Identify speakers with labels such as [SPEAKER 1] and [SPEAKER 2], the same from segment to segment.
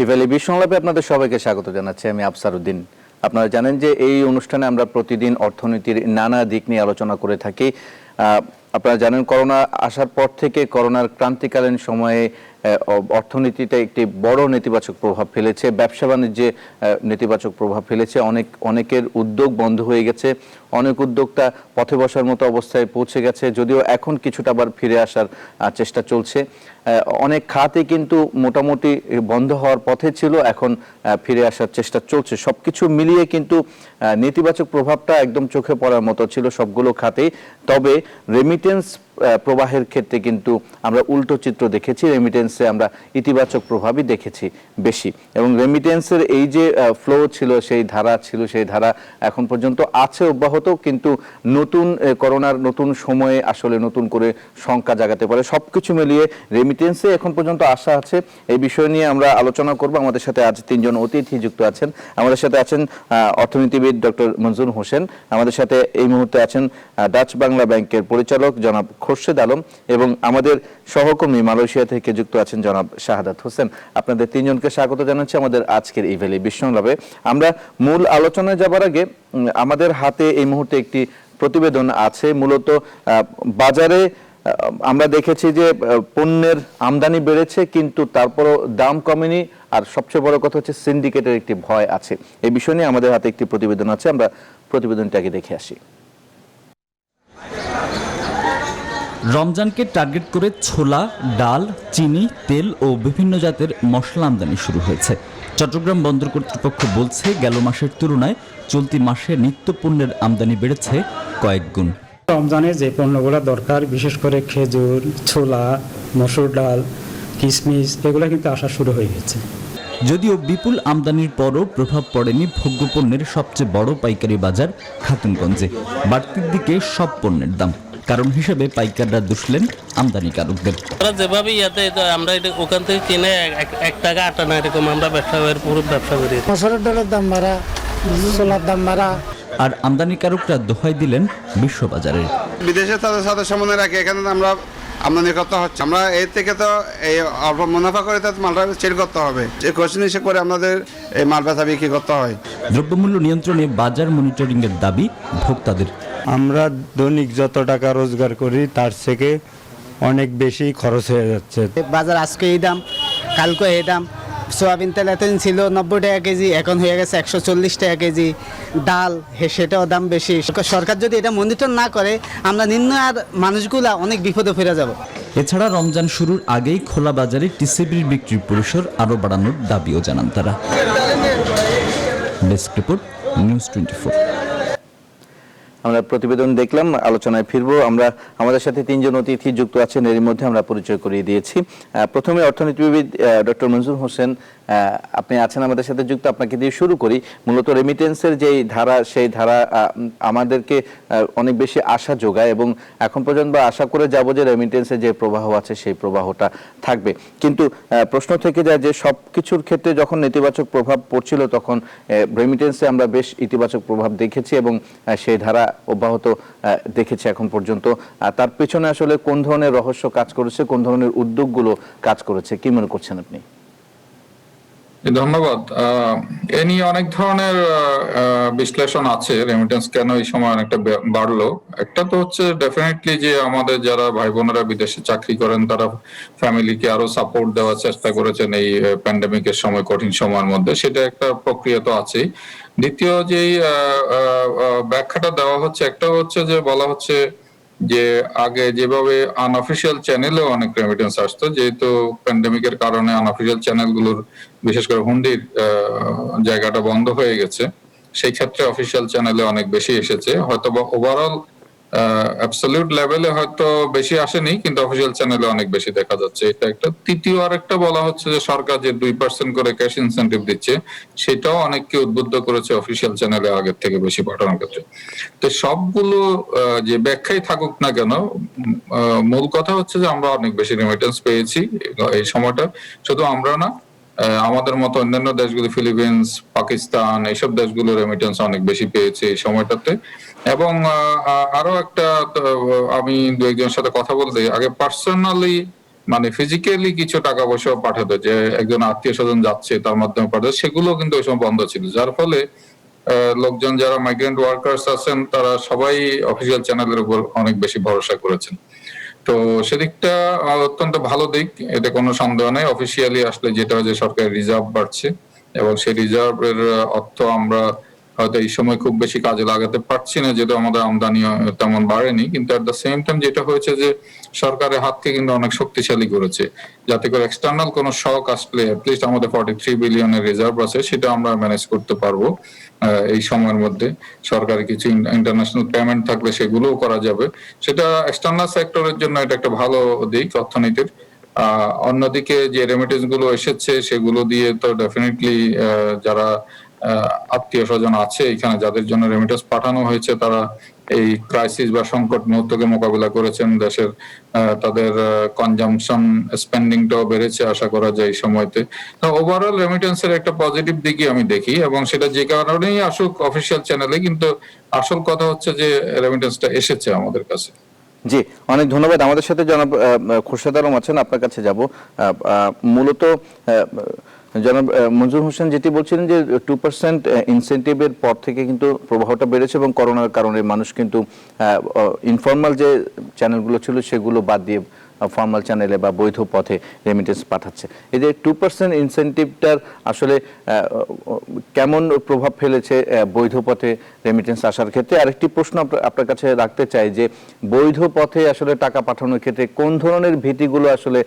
[SPEAKER 1] ইভ্যালি বিশ্বংলাপে আপনাদের সবাইকে স্বাগত জানাচ্ছি। আমি আফসার উদ্দিন। আপনারা জানেন যে এই অনুষ্ঠানে আমরা প্রতিদিন অর্থনীতির নানা দিক নিয়ে আলোচনা করে থাকি। আপনারা জানেন করোনা আসার পর থেকে করোনার ক্রান্তিকালীন সময়ে অর্থনীতিতে একটি বড় নেতিবাচক প্রভাব ফেলেছে, ব্যবসা বাণিজ্যে নেতিবাচক প্রভাব ফেলেছে। অনেকের উদ্যোগ বন্ধ হয়ে গেছে, অনেক উদ্যোক্তা পথে বসার মতো অবস্থায় পৌঁছে গেছে, যদিও এখন কিছুটা আবার ফিরে আসার চেষ্টা চলছে। অনেক খাতই কিন্তু মোটামুটি বন্ধ হওয়ার পথে ছিল, এখন ফিরে আসার চেষ্টা চলছে। সবকিছু মিলিয়ে কিন্তু নেতিবাচক প্রভাবটা একদম চোখে পড়ার মতো ছিল সবগুলো খাতেই। তবে রেমিটেন্স প্রবাহের ক্ষেত্রে কিন্তু আমরা উল্টো চিত্র দেখেছি। রেমিটেন্সে আমরা ইতিবাচক প্রভাবই দেখেছি বেশি, এবং রেমিটেন্সের এই যে ফ্লো ছিল, সেই ধারা এখন পর্যন্ত আছে অব্যাহত, কিন্তু নতুন করোনার নতুন সময়ে আসলে নতুন করে শঙ্কা জাগাতে পারে। সবকিছু মিলিয়ে রেমিটেন্সে এখন পর্যন্ত আশা আছে। এই বিষয় নিয়ে আমরা আলোচনা করব। আমাদের সাথে আজ তিনজন অতিথি যুক্ত আছেন। আমাদের সাথে আছেন অর্থনীতিবিদ ডক্টর মনজুর হোসেন, আমাদের সাথে এই মুহূর্তে আছেন ডাচ বাংলা ব্যাংকের পরিচালক জনাব খোরশেদ আলম, এবং আমাদের সহকর্মী মালয়েশিয়া থেকে যুক্ত আছেন জনাব শাহাদাত হোসেন। আপনাদের তিনজনকে স্বাগত জানাচ্ছি আমাদের আজকের ইভ্যালি বিশ্বংলাপে। আমরা মূল আলোচনায় যাবার আগে আমাদের হাতে এই মুহূর্তে একটি প্রতিবেদন আছে। মূলত বাজারে আমরা দেখেছি যে পণ্যের আমদানি বেড়েছে, কিন্তু তারপরও দাম কমেনি। আর সবচেয়ে বড় কথা হচ্ছে সিন্ডিকেটের একটি ভয় আছে। এই বিষয় নিয়ে আমাদের হাতে একটি প্রতিবেদন আছে, আমরা প্রতিবেদনটাকে দেখে আসি।
[SPEAKER 2] রমজানকে টার্গেট করে ছোলা, ডাল, চিনি, তেল ও বিভিন্ন জাতের মশলা আমদানি শুরু হয়েছে। চট্টগ্রাম বন্দর কর্তৃপক্ষ বলছে, গেল মাসের তুলনায় চলতি মাসে নিত্য পণ্যের আমদানি বেড়েছে কয়েক গুণ।
[SPEAKER 3] রমজানে যে পণ্যগুলো দরকার, বিশেষ করে খেজুর, ছোলা, মসুর ডাল, কিশমিশ, এগুলো কিন্তু আসা শুরু হয়ে গেছে।
[SPEAKER 2] যদিও বিপুল আমদানির পরও প্রভাব পড়েনি ভোগ্যপণ্যের সবচেয়ে বড় পাইকারি বাজার খাতুনগঞ্জে। বাড়তির দিকে সব পণ্যের দাম, কারণ হিসেবে পাইকাররা দুষলেন আমদানিকারকদের।
[SPEAKER 4] যেভাবে আমরা ওখান থেকে কিনে 1 টাকা 8 আনা এরকম আমরা ব্যবসা করি।
[SPEAKER 5] মসুরের ডালের দাম বাড়া, ছোলার দাম বাড়া।
[SPEAKER 2] আর আমদানিকারকরা দোহাই দিলেন বিশ্ববাজারের।
[SPEAKER 6] বিদেশে তাদের সাথে সমন্বয় রাখে, এখানে আমরা আমদানি করতে হচ্ছে। আমরা এর থেকে তো এই অল্প মুনাফা করে তার মালটা সেল করতে হবে। এই কোশ্চেন হিসেবে করে আমাদের এই মাল বেচা বিক্রি করতে হয়।
[SPEAKER 2] দ্রব্যমূল্য নিয়ন্ত্রণে বাজার মনিটরিং এর দাবি ভোক্তাদের।
[SPEAKER 7] আমরা দৈনিক যত টাকা রোজগার করি তার থেকে অনেক বেশি খরচ হয়ে যাচ্ছে।
[SPEAKER 5] বাজার আজকে এই দাম, কালকে এই দাম। সোয়াবিন তেল এতদিন ছিল 90 টাকা কেজি, এখন হয়ে গেছে 140 টাকা কেজি। ডাল সেটাও দাম বেশি। সরকার যদি এটা মনিটর না করে, আমরা নিম্ন আর মানুষগুলা অনেক বিপদে ফিরে যাব।
[SPEAKER 2] এছাড়া রমজান শুরুর আগেই খোলা বাজারে টিসিবির বিক্রির পরিসর আরও বাড়ানোর দাবিও জানান তারা। Desk report, news 24।
[SPEAKER 1] আমরা প্রতিবেদন দেখলাম, আলোচনায় ফিরবো। আমরা আমাদের সাথে তিনজন অতিথি যুক্ত আছেন, এর মধ্যে আমরা পরিচয় করিয়ে দিয়েছি। প্রথমে অর্থনীতিবিদ ডক্টর মনজুর হোসেন, আপনি আছেন আমাদের সাথে যুক্ত। আপনাকে দিয়ে শুরু করি। মূলত রেমিটেন্সের যেই ধারা, সেই ধারা আমাদেরকে অনেক বেশি আশা যোগায়, এবং এখন পর্যন্ত আশা করে যাব যে রেমিটেন্সের যে প্রবাহ আছে সেই প্রবাহটা থাকবে। কিন্তু প্রশ্ন থেকে যায় যে সব কিছুর ক্ষেত্রে যখন নেতিবাচক প্রভাব পড়ছিল, তখন রেমিটেন্সে আমরা বেশ ইতিবাচক প্রভাব দেখেছি, এবং সেই ধারা অব্যাহত দেখেছি এখন পর্যন্ত। তার পেছনে আসলে কোন ধরনের রহস্য কাজ করেছে, কোন ধরনের উদ্যোগগুলো কাজ করেছে, কি মনে করছেন আপনি?
[SPEAKER 8] ধন্যবাদ। এ নিয়ে অনেক ধরনের বিশ্লেষণ আছে। রেমিটেন্স কেন এই সময় অনেকটা বাড়লো, একটা তো হচ্ছে ডেফিনেটলি যে আমাদের যারা ভাই বোনেরা বিদেশে চাকরি করেন, তারা ফ্যামিলিকে আরো সাপোর্ট দেওয়ার চেষ্টা করেছেন এই প্যান্ডেমিকের সময়, কঠিন সময়ের মধ্যে। সেটা একটা প্রক্রিয়া তো আছেই। দ্বিতীয় যেই ব্যাখ্যাটা দেওয়া হচ্ছে, একটা হচ্ছে যে বলা হচ্ছে যে আগে যেভাবে আনঅফিসিয়াল চ্যানেলেও অনেক রেমিটেন্স আসতো, যেহেতু প্যান্ডেমিকের কারণে আনঅফিসিয়াল চ্যানেলগুলোর বিশেষ করে হুন্ডির জায়গাটা বন্ধ হয়ে গেছে, সেই ক্ষেত্রে অফিসিয়াল চ্যানেলে অনেক বেশি এসেছে। হয়তো বা ওভারঅল অ্যাবসলিউট লেভেলে হয়তো বেশি আসেনি, কিন্তু অফিসিয়াল চ্যানেলে অনেক বেশি দেখা যাচ্ছে। এটা একটা। তৃতীয় আরেকটা বলা হচ্ছে যে সরকার যে 2% করে ক্যাশ ইনসেন্টিভ দিচ্ছে, সেটাও অনেককে উদ্বুদ্ধ করেছে অফিসিয়াল চ্যানেলে আগের থেকে বেশি পাঠানোর ক্ষেত্রে। তো সবগুলো যে ব্যাখ্যাই থাকুক না কেন, মূল কথা হচ্ছে যে আমরা অনেক বেশি রেমিটেন্স পেয়েছি এই সময়টা। শুধু আমরা না, আমাদের মতো অন্যান্য দেশগুলো, ফিলিপিন্স, পাকিস্তান, এইসব দেশগুলো রেমিটেন্স অনেক বেশি পেয়েছে এই সময়টাতে। এবং আরো একটা, আমি দু একজনের সাথে কথা বলতে আগে পার্সোনালি মানে ফিজিক্যালি কিছু টাকা পয়সা পাঠাতো, যে একজন আত্মীয় স্বজন যাচ্ছে তার মাধ্যমে পাঠাতো, সেগুলো কিন্তু ওই সময় বন্ধ ছিল। যার ফলে লোকজন যারা মাইগ্রেন্ট ওয়ার্কার্স আছেন তারা সবাই অফিসিয়াল চ্যানেলের উপর অনেক বেশি ভরসা করেছেন। তো সেদিকটা অত্যন্ত ভালো দিক, এতে কোনো সন্দেহ নেই। অফিসিয়ালি আসলে যেটা হয় যে সরকারের রিজার্ভ বাড়ছে, এবং সেই রিজার্ভের অর্থ আমরা হয়তো এই সময় খুব বেশি কাজে লাগাতে পারছি না, যেহেতু আমাদের আমদানি তেমন বাড়েনি। কিন্তু এট দ্য সেম টাইম যেটা হয়েছে যে সরকারের হাতকে কিন্তু অনেক শক্তিশালী করেছে, যাতে করে এক্সটার্নাল কোনো শক আসলে অ্যাটলিস্ট আমাদের 43 বিলিয়নের রিজার্ভ আছে, সেটা আমরা ম্যানেজ করতে পারবো এই সময়ের মধ্যে। সরকারি কিছু ইন্টারন্যাশনাল পেমেন্ট থাকলে সেগুলোও করা যাবে। সেটা এক্সটার্নাল সেক্টরের জন্য এটা একটা ভালো দিক অর্থনীতির। অন্যদিকে যে রেমিটেন্স গুলো এসেছে সেগুলো দিয়ে তো ডেফিনেটলি যারা আত্মীয় স্বজন আছে এখানে, যাদের জন্য রেমিটেন্স পাঠানো হয়েছে, তারা এই ক্রাইসিস বা সংকট মুহূর্তকে মোকাবিলা করেছেন। দেশের তাদের কনজাম্পশন স্পেন্ডিংটাও বেড়েছে আশা করা যায় এই সময়তে। তো ওভারঅল রেমিটেন্সের একটা পজিটিভ দিকই আমি দেখি, এবং সেটা যে কারণেই আসুক অফিসিয়াল চ্যানেলে, কিন্তু আসল কথা হচ্ছে যে রেমিটেন্সটা এসেছে আমাদের কাছে।
[SPEAKER 1] জি, অনেক ধন্যবাদ। আমাদের সাথে জনাব খোরশেদ আলম আছেন, আপনার কাছে যাব। মূলত জনাব মঞ্জুর হোসেন যেটি বলছিলেন যে 2% ইনসেন্টিভের পর থেকে কিন্তু প্রবাহটা বেড়েছে, এবং করোনার কারণে মানুষ কিন্তু ইনফর্মাল যে চ্যানেলগুলো ছিল সেগুলো বাদ দিয়ে ফর্মাল চ্যানেলে বা বৈধ পথে রেমিটেন্স পাঠাচ্ছে। এই যে 2% ইনসেন্টিভটার আসলে কেমন প্রভাব ফেলেছে বৈধ পথে রেমিটেন্স আসার ক্ষেত্রে? আরেকটি প্রশ্ন আপনার কাছে রাখতে চাই যে বৈধ পথে আসলে টাকা পাঠানোর ক্ষেত্রে কোন ধরনের ভীতিগুলো আসলে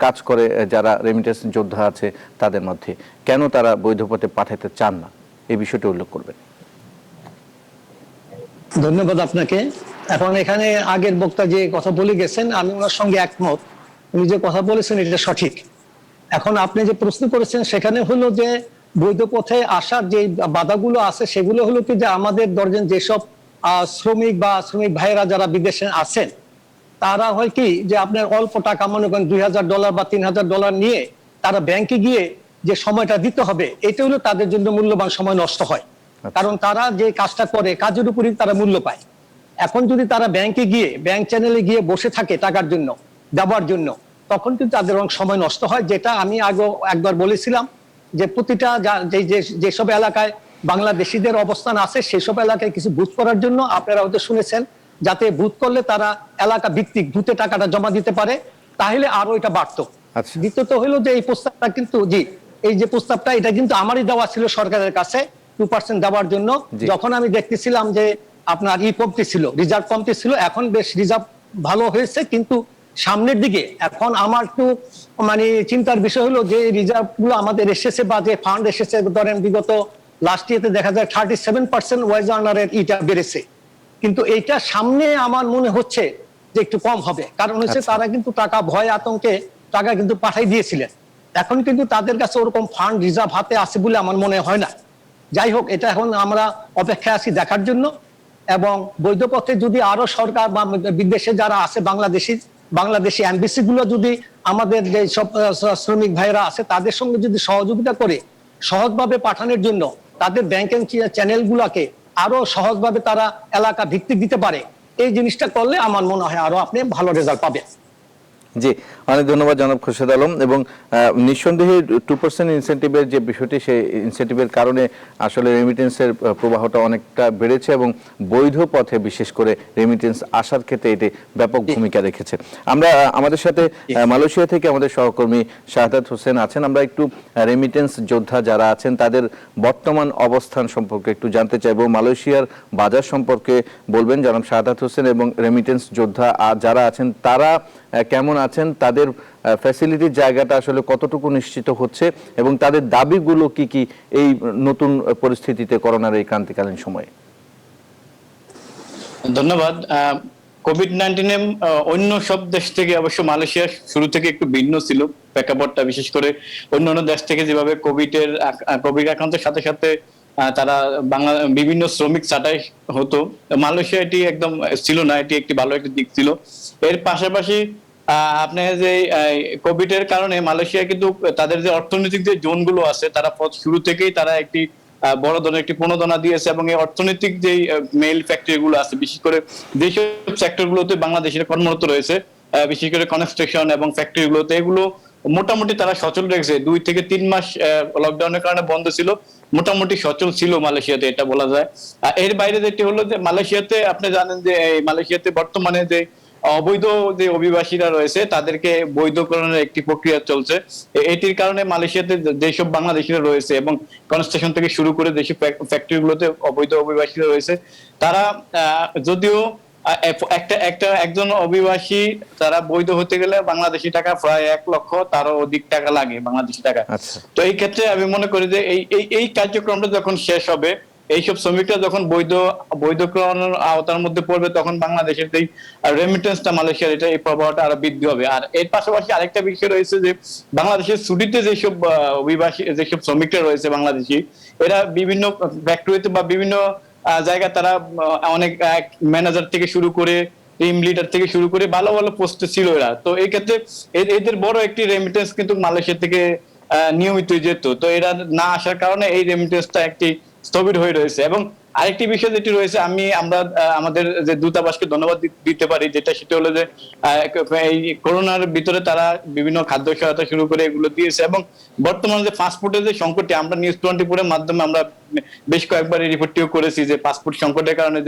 [SPEAKER 1] কাজ করে যারা রেমিটেন্স যোদ্ধা আছে তাদের মধ্যে, কেন তারা বৈধ পথে পাঠাতে চান না, এই বিষয়টি উল্লেখ করবেন।
[SPEAKER 9] ধন্যবাদ আপনাকে। এখন এখানে আগের বক্তা যে কথা বলে গেছেন আমি ওনার সঙ্গে একমত, উনি যে কথা বলেছেন এটা সঠিক। এখন আপনি যে প্রশ্ন করেছেন সেখানে হলো যে বৈধ পথে আসার যে বাধাগুলো আছে সেগুলো হলো কি যে আমাদের ধরেন যেসব শ্রমিক বা শ্রমিক ভাইয়েরা যারা বিদেশে আছেন তারা হয় কি যে আপনার অল্প টাকা মনে করেন $2,000 বা $3,000 নিয়ে তারা ব্যাংকে গিয়ে যে সময়টা দিতে হবে এটা হলো তাদের জন্য মূল্যবান সময় নষ্ট হয়, কারণ তারা যে কাজটা করে কাজের উপরই তারা মূল্য পায়। এখন যদি তারা ব্যাংকে গিয়ে ব্যাংক চ্যানেলে গিয়ে বসে থাকে টাকার জন্য দেওয়ার জন্য, তখন কিন্তু তাদের অনেক সময় নষ্ট হয়। যেটা আমি আগে একবার বলেছিলাম যে প্রতিটা যেসব এলাকায় বাংলাদেশিদের অবস্থান আছে সেসব এলাকায় কিছু বুথ করার জন্য আপনারা হয়তো শুনেছেন, যাতে বুথ করলে তারা এলাকা ভিত্তিক বুথে টাকাটা জমা দিতে পারে, তাহলে আরো এটা বাড়তো। দ্বিতীয়ত হলো যে এই প্রস্তাবটা কিন্তু এই যে প্রস্তাবটা এটা কিন্তু আমারই দেওয়া ছিল সরকারের কাছে 2% দেওয়ার জন্য। যখন আমি দেখতেছিলাম যে আপনার কমতি ছিল, রিজার্ভ কমতি ছিল, এখন বেশ রিজার্ভ ভালো হয়েছে, কিন্তু সামনের দিকে এখন আমার একটু মানে চিন্তার বিষয় হলো যে রিজার্ভ গুলো আমাদের এসেছে বা যে ফান্ড এসেছে ধরেন বিগত লাস্ট ইয়ারতে দেখা যায় 37% ওয়াইজ আর্নারের ইটা বেড়েছে, কিন্তু এইটা সামনে আমার মনে হচ্ছে যে একটু কম হবে, কারণ হচ্ছে তারা কিন্তু টাকা ভয় আতঙ্কে টাকা কিন্তু পাঠাই দিয়েছিলেন। এখন কিন্তু তাদের কাছে ওরকম ফান্ড রিজার্ভ হাতে আছে বলে আমার মনে হয় না। যাই হোক, এটা এখন আমরা অপেক্ষায় আছি দেখার জন্য। এবং বৈধ পথে যদি আরো সরকার বা বিদেশে যারা আছে বাংলাদেশি এমবিসি গুলো যদি আমাদের যে সব শ্রমিক ভাইরা আছে তাদের সঙ্গে যদি সহযোগিতা করে সহজভাবে পাঠানোর জন্য তাদের ব্যাংকিং চ্যানেল গুলাকে আরো সহজভাবে তারা এলাকা ভিত্তিক দিতে পারে, এই জিনিসটা করলে আমার মনে হয় আরো আপনি ভালো রেজাল্ট পাবেন।
[SPEAKER 1] জি, অনেক ধন্যবাদ জনাব খোরশেদ আলম। এবং নিঃসন্দেহে 2% ইনসেন্টিভের যে বিষয়টি, সেই ইনসেন্টিভের কারণে আসলে রেমিটেন্সের প্রবাহটা অনেকটা বেড়েছে, এবং বৈধ পথে বিশেষ করে রেমিটেন্স আসার ক্ষেত্রে এটি ব্যাপক ভূমিকা রেখেছে। আমরা আমাদের সাথে মালয়েশিয়া থেকে আমাদের সহকর্মী শাহাদাত হোসেন আছেন। আমরা একটু রেমিটেন্স যোদ্ধা যারা আছেন তাদের বর্তমান অবস্থান সম্পর্কে একটু জানতে চাইবো। মালয়েশিয়ার বাজার সম্পর্কে বলবেন জনাব শাহাদাত হোসেন, এবং রেমিটেন্স যোদ্ধা যারা আছেন তারা কেমন আছেন, তাদের ফ্যাসিলিটির জায়গাটা আসলে কতটুকু নিশ্চিত হচ্ছে, এবং তাদের দাবিগুলো কি কি এই নতুন পরিস্থিতিতে করোনার এই ক্রান্তিকালীন সময়ে?
[SPEAKER 10] ধন্যবাদ। কোভিড-19 অন্য সব দেশ থেকে অবশ্য মালয়েশিয়া শুরু থেকে একটু ভিন্ন ছিল প্রেক্ষাপটটা, বিশেষ করে অন্যান্য দেশ থেকে যেভাবে কোভিড আক্রান্তের সাথে সাথে তারা বিভিন্ন শ্রমিক ছাঁটাই হতো, মালয়েশিয়া এটি একদম ছিল না, এটি একটি ভালো একটি দিক ছিল। এর পাশাপাশি আপনার যে কোভিড এর কারণে মালয়েশিয়া কিন্তু তাদের যে অর্থনৈতিক যে জোন গুলো আছে তারা শুরু থেকেই তারা একটি বড় ধরনের একটি প্রণোদনা দিয়েছে, এবং এই অর্থনৈতিক যে মেইল ফ্যাক্টরি গুলো আছে বিশেষ করে যেসব সেক্টর গুলোতে বাংলাদেশের কর্মরত রয়েছে বিশেষ করে কনস্ট্রাকশন এবং ফ্যাক্টরিগুলোতে, এগুলো মোটামুটি তারা সচল রেখেছে। 2 থেকে 3 মাস লকডাউনের কারণে বন্ধ ছিল, মোটামুটি সচল ছিল মালয়েশিয়াতে, এটা বলা যায়। এর বাইরে যেটি হলো যে মালয়েশিয়াতে আপনি জানেন যে এই মালয়েশিয়াতে বর্তমানে যে অবৈধ যে অভিবাসীরা রয়েছে তাদেরকে বৈধকরণের একটি প্রক্রিয়া চলছে। এটির কারণে মালয়েশিয়াতে যেসব বাংলাদেশিরা রয়েছে এবং কনস্ট্রাকশন থেকে শুরু করে যেসব ফ্যাক্টরিগুলোতে অবৈধ অভিবাসীরা রয়েছে, তারা যদিও একজন অভিবাসী তারা বৈধ হতে গেলে বাংলাদেশি টাকা প্রায় 1 লক্ষ তারও অধিক টাকা লাগে, বাংলাদেশি টাকা। তো এই ক্ষেত্রে আমি মনে করি যে এই কার্যক্রমটা যখন শেষ হবে, এইসব শ্রমিকরা যখন বৈধকরণের আওতার মধ্যে পড়বে, তখন বাংলাদেশের যে রেমিটেন্সটা মালয়েশিয়ার এটা এই প্রভাবটা আরো বৃদ্ধি হবে। আর এর পাশাপাশি আরেকটা বিষয় রয়েছে যে বাংলাদেশের ছুটিতে যেসব অভিবাসী যেসব শ্রমিকরা রয়েছে বাংলাদেশি, এরা বিভিন্ন ফ্যাক্টরিতে বা বিভিন্ন জায়গায় তারা অনেক ম্যানেজার থেকে শুরু করে টিম লিডার থেকে শুরু করে ভালো ভালো পোস্টে ছিল এরা। তো এই ক্ষেত্রে এদের বড় একটি রেমিটেন্স কিন্তু মালয়েশিয়া থেকে নিয়মিত যেত। তো এরা না আসার কারণে এই রেমিটেন্সটা একটি স্থবির হয়ে রয়েছে। এবং আরেকটি বিষয় যেটি রয়েছে, আমরা আমাদের যে দূতাবাসকে ধন্যবাদ দিতে পারি, সেটা হলো যে এই করোনার ভিতরে তারা বিভিন্ন খাদ্য সহায়তা শুরু করে এগুলো দিয়েছে। এবং বর্তমানে যে পাসপোর্টের যে সংকটটি, আমরা নিউজ 24 এর মাধ্যমে আমরা বেশ কয়েকবার এই রিপোর্টটিও করেছি যে পাসপোর্ট সংকটের কারণে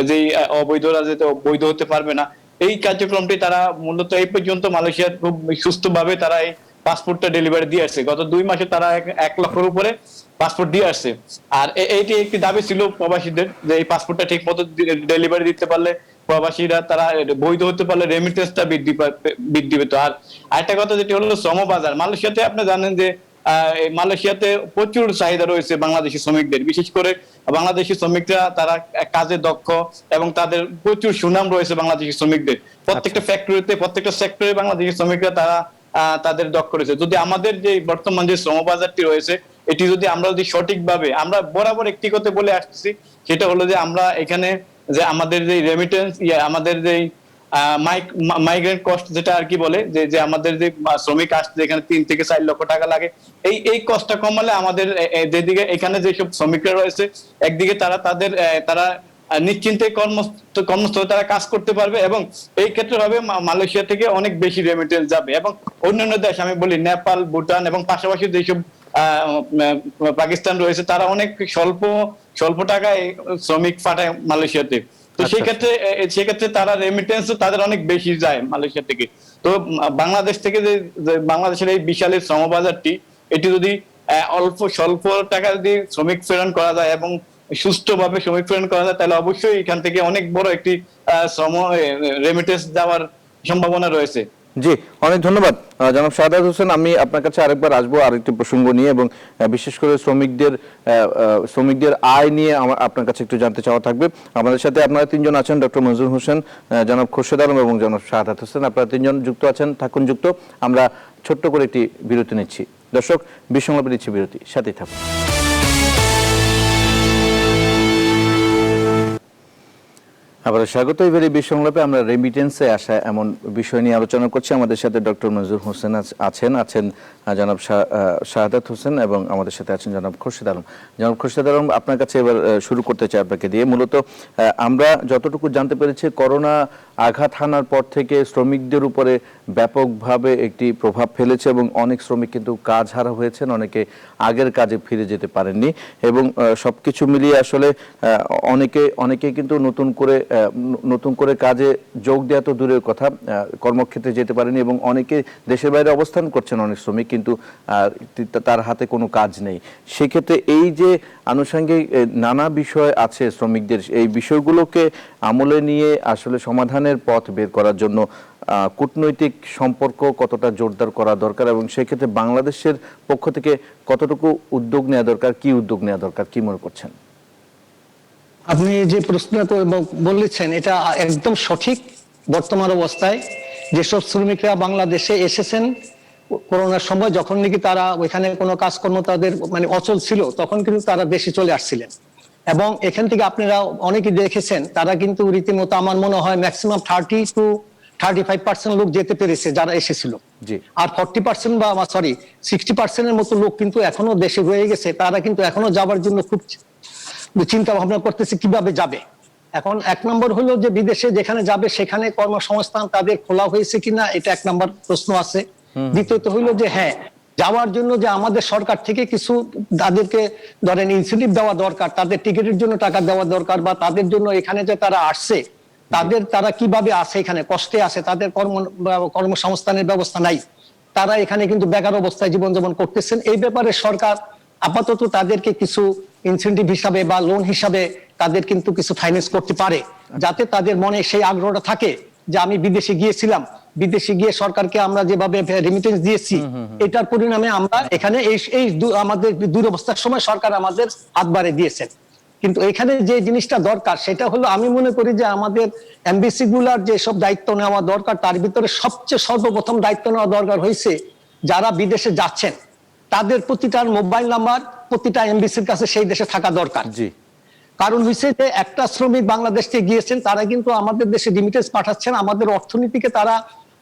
[SPEAKER 10] যে অবৈধরা যেতে বৈধ হতে পারবে না, এই কার্যক্রমটি তারা মূলত এই পর্যন্ত মালয়েশিয়ার খুব সুস্থভাবে তারা এই পাসপোর্টটা ডেলিভারি দিয়ে আসছে। গত 2 মাসে তারা 1 লক্ষের উপরে পাসপোর্ট দিয়ে আসছে। আর এইটি একটি দাবি ছিল প্রবাসীদের যে এই পাসপোর্টটা ঠিক মতো ডেলিভারি দিতে পারলে প্রবাসীরা তারা বৈধ হতে পারলে রেমিটেন্সটা বৃদ্ধি পেত। আর আরেকটা কথা যেটি হলো শ্রমবাজার, মালয়েশিয়াতে আপনি জানেন যে মালয়েশিয়াতে প্রচুর চাহিদা রয়েছে বাংলাদেশি শ্রমিকদের, বিশেষ করে বাংলাদেশি শ্রমিকরা তারা কাজে দক্ষ এবং তাদের প্রচুর সুনাম রয়েছে বাংলাদেশি শ্রমিকদের। প্রত্যেকটা ফ্যাক্টরিতে প্রত্যেকটা সেক্টরে বাংলাদেশি শ্রমিকরা তারা তাদের দক্ষ রয়েছে। যদি আমাদের যে বর্তমান যে শ্রমবাজারটি রয়েছে, এটি যদি আমরা সঠিকভাবে, আমরা বরাবর একটি কথা বলে আসছি, সেটা হলো যে আমরা এখানে যে আমাদের যে রেমিটেন্স আমাদের যে মাইগ্রেন্ট কস্ট যেটা আর কি বলে, যে আমাদের যে শ্রমিক আসছে এখানে 3 থেকে 4 লক্ষ টাকা লাগে, এই কষ্টটা কমালে আমাদের যেদিকে এখানে যেসব শ্রমিকরা রয়েছে একদিকে তারা নিশ্চিন্তে কর্মস্থলে তারা কাজ করতে পারবে এবং এই ক্ষেত্রে হবে মালয়েশিয়া থেকে অনেক বেশি রেমিটেন্স যাবে। এবং অন্যান্য দেশ আমি বলি নেপাল, ভুটান এবং পাশাপাশি যেসব পাকিস্তান রয়েছে, তারা অনেক স্বল্প টাকায় শ্রমিক পাঠায় মালয়েশিয়াতে। তো সেক্ষেত্রে তারা রেমিটেন্স তাদের অনেক বেশি যায় মালয়েশিয়া থেকে। তো বাংলাদেশ থেকে যে বাংলাদেশের এই বিশাল শ্রমবাজারটি, এটি যদি স্বল্প টাকা যদি শ্রমিক প্রেরণ করা যায় এবং সুষ্ঠুভাবে শ্রমিক প্রেরণ করা যায়, তাহলে অবশ্যই এখান থেকে অনেক বড় একটি রেমিটেন্স যাওয়ার সম্ভাবনা রয়েছে।
[SPEAKER 1] জি, অনেক ধন্যবাদ জনাব শাহাদাত হোসেন। আমি আপনার কাছে আরেকবার আসবো আরেকটি প্রসঙ্গ নিয়ে, এবং বিশেষ করে শ্রমিকদের আয় নিয়ে আপনার কাছে একটু জানতে চাওয়া থাকবে। আমাদের সাথে আপনারা 3 জন আছেন, ডক্টর মঞ্জুর হোসেন, জনাব খোরশেদ আলম এবং জনাব শাহাদাত হোসেন। আপনারা 3 জন যুক্ত আছেন, থাকুন যুক্ত। আমরা ছোট্ট করে একটি বিরতি নিচ্ছি। দর্শক, বিসংলাপে দিচ্ছি বিরতি, সাথেই থাকুন। আবার স্বাগত। এবারে বিসংলাপে আমরা রেমিটেন্সে আসা এমন বিষয় নিয়ে আলোচনা করছি। আমাদের সাথে ডক্টর মঞ্জুর হোসেন আছেন জনাব শাহাদাত হোসেন এবং আমাদের সাথে আছেন জনাব খোরশেদ আলম। জনাব খোরশেদ আলম, আপনার কাছে এবার শুরু করতে চাই আপনাকে দিয়ে। মূলত আমরা যতটুকু জানতে পেরেছি, করোনা আঘাত হানার পর থেকে শ্রমিকদের উপরে ব্যাপকভাবে একটি প্রভাব ফেলেছে এবং অনেক শ্রমিক কিন্তু কাজ হারা হয়েছেন, অনেকে আগের কাজে ফিরে যেতে পারেননি এবং সবকিছু মিলিয়ে আসলে অনেকে কিন্তু নতুন করে কাজে যোগ দেওয়া তো দূরের কথা, কর্মক্ষেত্রে যেতে পারেনি এবং অনেকে দেশের বাইরে অবস্থান করছেন অনেক শ্রমিক, কিন্তু তার হাতে কোনো কাজ নেই। সেক্ষেত্রে এই যে আনুষঙ্গিক নানা বিষয় আছে শ্রমিকদের, এই বিষয়গুলোকে আমলে নিয়ে আসলে সমাধানের পথ বের করার জন্য কূটনৈতিক সম্পর্ক কতটা জোরদার করা দরকার এবং সেক্ষেত্রে বাংলাদেশের পক্ষ থেকে কতটুকু উদ্যোগ নেওয়া দরকার, কি উদ্যোগ নেওয়া দরকার, কি মনে করছেন?
[SPEAKER 9] আপনি যে প্রশ্ন বলেছেন এটা একদম সঠিক। বর্তমান অবস্থায় যেসব শ্রমিকরা বাংলাদেশে এসেছেন করোনার সময়, যখন নাকি তারা ওইখানে কোনো কাজকর্ম তাদের মানে অচল ছিল, তখন কিন্তু তারা দেশে চলে আসছিলেন এবং এখান থেকে আপনারা অনেকে দেখেছেন তারা কিন্তু রীতিমতো আমার মনে হয় ম্যাক্সিমাম 30 to 35% লোক যেতে পেরেছে যারা এসেছিল, আর 40% বা 60% মতো লোক কিন্তু এখনো দেশে রয়ে গেছে। তারা কিন্তু এখনো যাবার জন্য খুব চিন্তা ভাবনা করতেছে কিভাবে যাবে। এখন 1 নম্বর হলো যে বিদেশে যেখানে যাবে সেখানে কর্মসংস্থান তাদের খোলা হয়েছে কিনা, এটা 1 নম্বর প্রশ্ন আছে। দ্বিতীয়ত হলো যে হ্যাঁ, যাওয়ার জন্য যে আমাদের সরকার থেকে কিছু তাদেরকে ধরেন ইনসেন্টিভ দেওয়া দরকার, তাদের টিকিটের জন্য টাকা দেওয়া দরকার, বা তাদের জন্য এখানে যে তারা আসছে তারা কিভাবে আসে, এখানে কষ্টে আসে, তাদের কর্মসংস্থানের ব্যবস্থা নাই, তারা এখানে কিন্তু বেকার অবস্থায় জীবনযাপন করতেছেন। এই ব্যাপারে সরকার আপাতত তাদেরকে কিছু ইনসেন্টিভ হিসাবে বা লোন হিসাবে তাদের কিন্তু কিছু ফাইন্যান্স করতে পারে, যাতে তাদের মনে সেই আগ্রহটা থাকে যে আমি বিদেশে গিয়েছিলাম, বিদেশে গিয়ে সরকারকে আমরা যেভাবে রেমিটেন্স দিয়েছি, এটার পরিণামে আমরা এখানে আমাদের দুরবস্থার সময় সরকার আমাদের হাত বাড়িয়ে দিয়েছেন। কিন্তু এখানে যে জিনিসটা দরকার সেটা হলো, আমি মনে করি যে আমাদের এমবিসি গুলার যেসব দায়িত্ব নেওয়া দরকার, তার ভিতরে সবচেয়ে সর্বপ্রথম দায়িত্ব নেওয়া দরকার হয়েছে যারা বিদেশে যাচ্ছেন তাদের প্রতিটার মোবাইল নাম্বার প্রতিটা এমবিসির কাছে সেই দেশে থাকা দরকার। কারণ হচ্ছে যে একটা শ্রমিক বাংলাদেশ থেকে গিয়েছেন, তারা কিন্তু আমাদের দেশে রিমিটেন্স পাঠাচ্ছেন, আমাদের অর্থনীতিকে তারা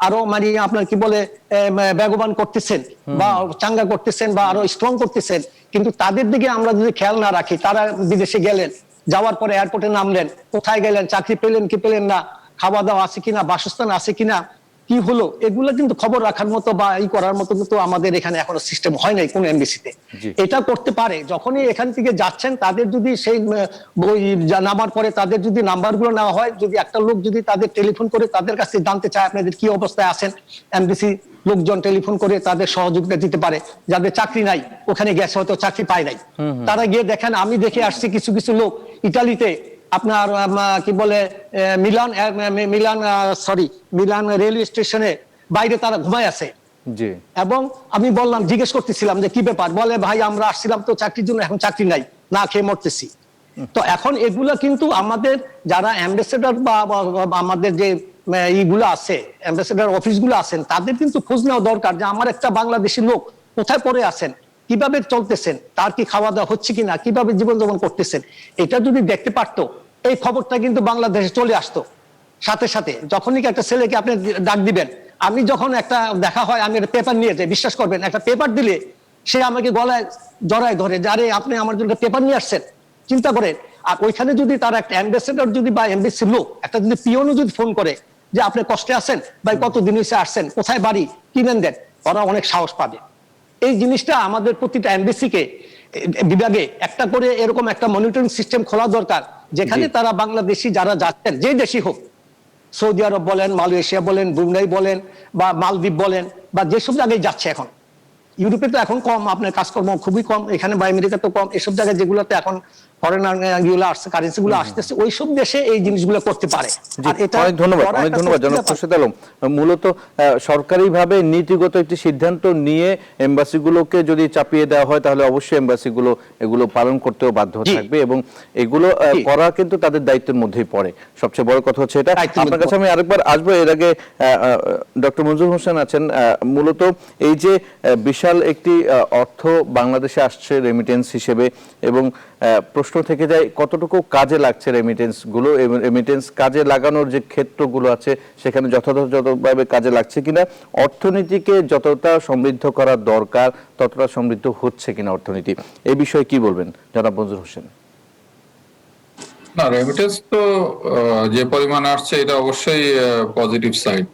[SPEAKER 9] আরো মানে আপনার কি বলে বেগবান করতেছেন বা চাঙ্গা করতেছেন বা আরো স্ট্রং করতেছেন। কিন্তু তাদের দিকে আমরা যদি খেয়াল না রাখি, তারা বিদেশে গেলেন, যাওয়ার পরে এয়ারপোর্টে নামলেন, কোথায় গেলেন, চাকরি পেলেন কি পেলেন না, খাওয়া দাওয়া আছে কিনা, বাসস্থান আছে কিনা, কি হলো, এগুলো কিন্তু খবর রাখার মতো বা ই করার মতো কিন্তু আমাদের এখানে এখনো সিস্টেম হয় নাই কোন এমবিসিতে। এটা করতে পারে, যখনই এখান থেকে যাচ্ছেন তাদের যদি সেই নামার পরে তাদের যদি নাম্বারগুলো নেওয়া হয়, যদি একটা লোক যদি তাদের টেলিফোন করে তাদের কাছে জানতে চায় আপনাদের কি অবস্থায় আছেন, এমবিসি লোকজন টেলিফোন করে তাদের সহযোগিতা দিতে পারে। যাদের চাকরি নাই, ওখানে গেছে হয়তো চাকরি পায় নাই, তারা গিয়ে দেখেন, আমি দেখে আসছি কিছু কিছু লোক ইতালিতে আপনার কি বলে মিলান রেলওয়ে স্টেশনে বাইরে তারা ঘুমায় আছে। এবং আমি বললাম, জিজ্ঞেস করতেছিলাম যে কি ব্যাপার, বলে ভাই আমরা আসছিলাম তো চাকরির জন্য, এখন চাকরি নাই, না খেয়ে মরতেছি। তো এখন এগুলা কিন্তু আমাদের যারা অ্যাম্বাসেডর বা আমাদের যে ইগুলো আছে, অ্যাম্বাসেডর অফিসগুলো আছেন, তাদের কিন্তু খোঁজ নেওয়া দরকার যে আমার একটা বাংলাদেশি লোক কোথায় পড়ে আছেন, কিভাবে চলতেছেন, তার কি খাওয়া দাওয়া হচ্ছে কিনা, কিভাবে জীবনযাপন করতেছেন, এটা যদি দেখতে পারতো, এই খবরটা কিন্তু বাংলাদেশে চলে আসতো সাথে সাথে। যখনই একটা ছেলেকে আপনি ডাক দিবেন, আমি যখন একটা দেখা হয়, আমি একটা পেপার নিয়ে যাই, বিশ্বাস করবেন, একটা পেপার দিলে সে আমাকে গলায় জড়ায় ধরে, যারে আপনি আমার জন্য পেপার নিয়ে আসছেন, চিন্তা করেন। আর ওইখানে যদি তারা একটা অ্যাম্বাসেডর যদি বা এমবিসি লোক একটা যদি পিওনও যদি ফোন করে যে আপনি কষ্টে আছেন ভাই, কতদিন হয়েছে আসছেন, কোথায় বাড়ি, কি নেন দেন, ওরা অনেক সাহস পাবে। এই জিনিসটা আমাদের প্রতিটা এমবিসিকে বিভাগে একটা করে এরকম একটা মনিটরিং সিস্টেম খোলা দরকার, যেখানে তারা বাংলাদেশি যারা যাচ্ছেন, যে দেশি হোক, সৌদি আরব বলেন, মালয়েশিয়া বলেন, ব্রুনাই বলেন বা মালদ্বীপ বলেন, বা যেসব জায়গায় যাচ্ছে, এখন ইউরোপে তো এখন কম, আপনার কাজকর্ম খুবই কম, এখানে বা আমেরিকা তো কম, এসব জায়গায় যেগুলোতে এখন ফরেনার গুলো আসছে, কারেন্সি গুলো আসতেছে, ওইসব দেশে এই জিনিসগুলো করতে পারে। আর এটা
[SPEAKER 1] অনেক ধন্যবাদ জনাব খুরশেদ আলম। মূলত সরকারিভাবে নীতিগত একটি সিদ্ধান্ত নিয়ে এমবাসিগুলোকে যদি চাপিয়ে দেওয়া হয়, তাহলে অবশ্যই এমবাসিগুলো এগুলো পালন করতেও বাধ্য থাকবে, এবং এগুলো করা কিন্তু তাদের দায়িত্বের মধ্যেই পড়ে। সবচেয়ে বড় কথা হচ্ছে এটা। আপনার কাছে আমি আরেকবার আসবো, এর আগে ডক্টর মঞ্জুর হোসেন আছেন। মূলত এই যে বিশাল একটি অর্থ বাংলাদেশে আসছে রেমিটেন্স হিসেবে, এবং প্রশ্ন থেকে যায় কতটুকু কাজে লাগছে রেমিটেন্স গুলো, এবং রেমিটেন্স কাজে লাগানোর যে ক্ষেত্রগুলো আছে সেখানে যথাযথভাবে কাজে লাগছে কিনা, অর্থনীতিকে যতটা সমৃদ্ধ করা দরকার ততটা সমৃদ্ধ হচ্ছে কিনা অর্থনীতি, এই বিষয়ে কি বলবেন জনাব মঞ্জুর হোসেন?
[SPEAKER 8] না, রেমিটেন্স তো যে পরিমাণে আসছে এটা অবশ্যই পজিটিভ সাইড,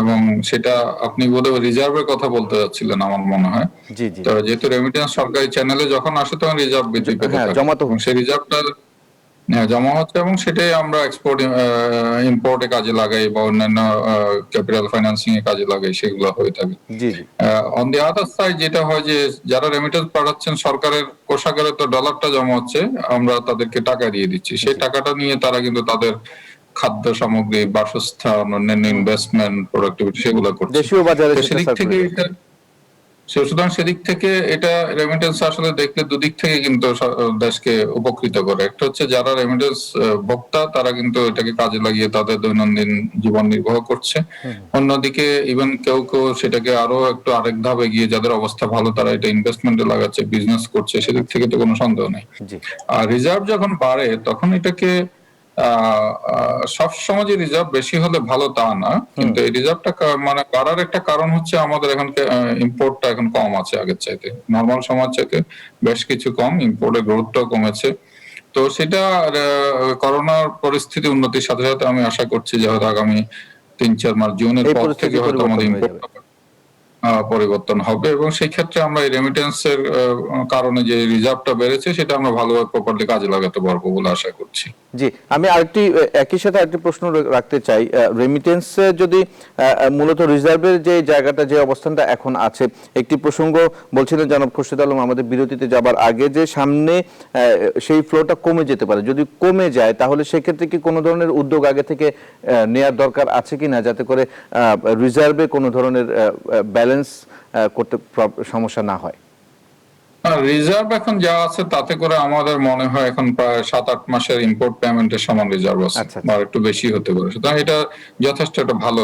[SPEAKER 8] এবং সেটা আপনি বোধহয় রিজার্ভের কথা বলতে যাচ্ছিলেন আমার মনে হয়। তো যেহেতু রেমিটেন্স সরকারি চ্যানেলে যখন আসে তখন রিজার্ভ বৃদ্ধি পেতে থাকে, সেই রিজার্ভটা জমা হচ্ছে, এবং সেটাই আমরা এক্সপোর্ট ইম্পোর্টে কাজে লাগাই বা অন্যান্য ক্যাপিটাল ফাইন্যান্সিং এ কাজে লাগাই, সেগুলো হয়ে থাকে। অন দি আদার সাইড যেটা হয় যে যারা রেমিটেন্স পাঠাচ্ছেন, সরকারের কোষাগারে তো ডলারটা জমা হচ্ছে, আমরা তাদেরকে টাকা দিয়ে দিচ্ছি, সেই টাকাটা নিয়ে তারা কিন্তু তাদের খাদ্য সামগ্রী, বাসস্থান, অন্যান্য ইনভেস্টমেন্ট, প্রোডাক্টিভিটি সেগুলো করছে। দেশীয় বাজারে সেদিক থেকে সুতরাং সেদিক থেকে এটা রেমিটেন্স আসলে দেখলে দুদিক থেকে কিন্তু দেশকে উপকৃত করে। একটা হচ্ছে যারা রেমিটেন্স ভোক্তা, তারা কিন্তু এটাকে কাজে লাগিয়ে তাদের দৈনন্দিন জীবন নির্বাহ করছে। অন্যদিকে ইভেন কেউ কেউ সেটাকে আরো একটু আরেক ধাপ এগিয়ে, যাদের অবস্থা ভালো, তারা এটা ইনভেস্টমেন্টে লাগাচ্ছে, বিজনেস করছে, সেদিক থেকে তো কোনো সন্দেহ নেই। আর রিজার্ভ যখন বাড়ে তখন এটাকে সবসময় যে রিজার্ভ বেশি হলে ভালো তা না, কিন্তু এই রিজার্ভটা মানে বাড়ার একটা কারণ হচ্ছে আমাদের এখন ইম্পোর্টটা এখন কম আছে আগের চাইতে, নর্মাল সময় চাইতে বেশ কিছু কম, ইম্পোর্টের গ্রোথটাও কমেছে। তো সেটা করোনার পরিস্থিতি উন্নতির সাথে সাথে আমি আশা করছি যে হয়তো আগামী 3-4 মাস জুনের
[SPEAKER 1] এই
[SPEAKER 8] পর
[SPEAKER 1] পরিস্থিতি
[SPEAKER 8] থেকে হয়তো
[SPEAKER 1] পরিবর্তন
[SPEAKER 8] আমাদের
[SPEAKER 1] হয়ে
[SPEAKER 8] ইম্পোর্ট
[SPEAKER 1] যাবে।
[SPEAKER 8] পরিবর্তন হবে এবং সেই ক্ষেত্রে আমরা এই রেমিটেন্সের কারণে যে রিজার্ভটা বেড়েছে সেটা আমরা ভালোভাবে প্রপারলি কাজে লাগাতে পারবো বলে আশা করছি।
[SPEAKER 1] জি, আমি আরেকটি একই সাথে আরেকটি প্রশ্ন রাখতে চাই। রেমিটেন্স যদি মূলত রিজার্ভের যে জায়গাটা, যে অবস্থানটা এখন আছে, একটি প্রসঙ্গ বলছিলেন জনাব খুরশিদ আলম আমাদের বিরতিতে যাবার আগে, যে সামনে সেই ফ্লোটা কমে যেতে পারে। যদি কমে যায় তাহলে সেক্ষেত্রে কি কোনো ধরনের উদ্যোগ আগে থেকে নেওয়ার দরকার আছে কিনা, যাতে করে রিজার্ভে কোনো ধরনের ব্যালেন্স করতে সমস্যা না হয়?
[SPEAKER 8] রিজার্ভ এখন যা আছে তাতে করে আমাদের মনে হয় এখন প্রায় 7-8 মাসের ইম্পোর্ট পেমেন্টের সমান রিজার্ভ আছে, বা একটু বেশি হতে পারে। সুতরাং এটা যথেষ্ট একটা ভালো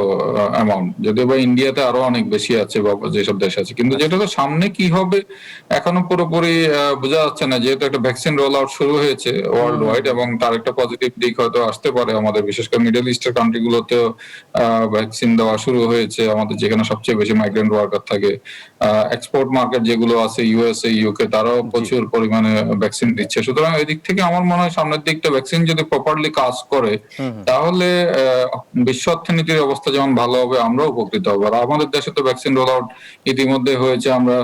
[SPEAKER 8] অ্যামাউন্ট, যদিও বা ইন্ডিয়াতে আরো অনেক বেশি আছে বা যেসব দেশ আছে, কিন্তু যেটা তো সামনে কি হবে এখনো পুরোপুরি বোঝা যাচ্ছে না, যেহেতু একটা ভ্যাকসিন রোল আউট শুরু হয়েছে ওয়ার্ল্ড ওয়াইড এবং তার একটা পজিটিভ দিক হয়তো আসতে পারে আমাদের, বিশেষ করে মিডল ইস্টের কান্ট্রি গুলোতেও ভ্যাকসিন দেওয়া শুরু হয়েছে, আমাদের যেখানে সবচেয়ে বেশি মাইগ্রেন্ট ওয়ার্কার থাকে। এক্সপোর্ট মার্কেট যেগুলো আছে ইউএসএ, ইউকে, তারাও প্রচুর পরিমাণে ভ্যাকসিন দিচ্ছে। সুতরাং এই দিক থেকে আমার মনে হয় সামনের দিকটা ভ্যাকসিন যদি প্রপারলি কাজ করে তাহলে বিশ্ব অর্থনীতির অবস্থা যেমন ভালো হবে, আমরাও উপকৃত হবো। আর আমাদের দেশে তো ভ্যাকসিন রোল আউট ইতিমধ্যে হয়েছে, আমরা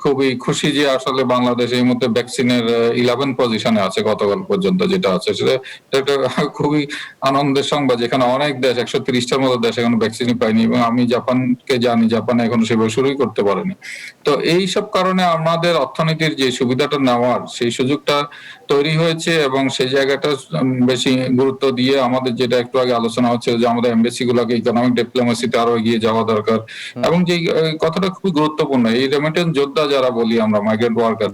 [SPEAKER 8] খুবই খুশি যে আসলে বাংলাদেশ এই মুহূর্তে ভ্যাকসিনের 11 পজিশনে আছে গতকাল পর্যন্ত যেটা আছে, সেটা একটা খুবই আনন্দের সংবাদ, যেখানে অনেক দেশ 130টার মতো দেশ এখনো ভ্যাকসিনই পায়নি, এবং আমি জাপানকে জানি, জাপানে এখনো সেভাবে শুরুই করতে পারেনি। তো এই সব কারণে আমাদের অর্থনীতির যে সুবিধাটা নেওয়ার সেই সুযোগটা তৈরি হয়েছে, এবং সেই জায়গাটা বেশি গুরুত্ব দিয়ে আমাদের, যেটা একটু আগে আলোচনা হচ্ছে যে আমাদের এমবাসি গুলোকে ইকোনমিক ডিপ্লোমেসিতে আরো এগিয়ে যাওয়া দরকার, এবং যে কথাটা খুবই গুরুত্বপূর্ণ, এই রেমিটেন্স যোদ্ধা যারা বলি আমরা, মাইগ্রেন্ট ওয়ার্কার,